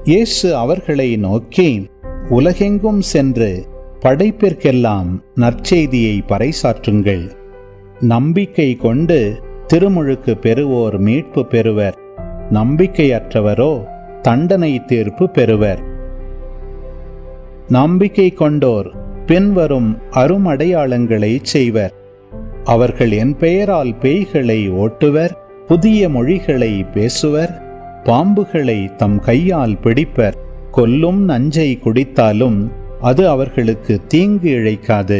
இயேசு அவர்களை நோக்கி, உலகெங்கும் சென்று படைப்பிற்கெல்லாம் நற்செய்தியை பறைசாற்றுங்கள். நம்பிக்கை கொண்டு திருமுழுக்கு பெறுவோர் மீட்பு பெறுவர், நம்பிக்கையற்றவரோ தண்டனை தீர்ப்பு பெறுவர். நம்பிக்கை கொண்டோர் பின்வரும் அருமடையாளங்களை செய்வர். அவர்கள் என் பெயரால் பேய்களை ஓட்டுவர், புதிய மொழிகளை பேசுவர், பாம்புகளை தம் கையால் பிடிப்பர், கொல்லும் நஞ்சை குடித்தாலும் அது அவர்களுக்கு தீங்கு இழைக்காது.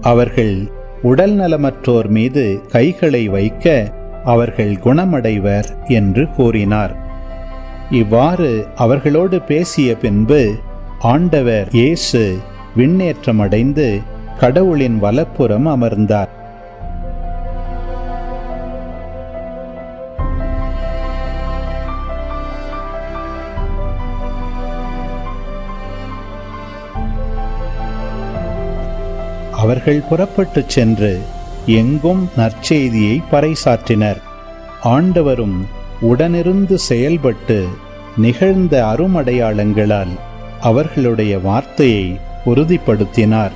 அவர்கள் உடல் நலமற்றோர் மீது கைகளை வைக்க அவர்கள் குணமடைவர் என்று கூறினார். இவ்வாறு அவர்களோடு பேசிய பின்பு ஆண்டவர் இயேசு விண்ணேற்றமடைந்து கடவுளின் வலப்புறம் அமர்ந்தார். அவர்கள் புறப்பட்டுச் சென்று எங்கும் நற்செய்தியை பறைசாற்றினர். ஆண்டவரும் உடனிருந்து செயல்பட்டு நிகழ்ந்த அருமடையாளங்களால் அவர்களுடைய வார்த்தையை உறுதிப்படுத்தினார்.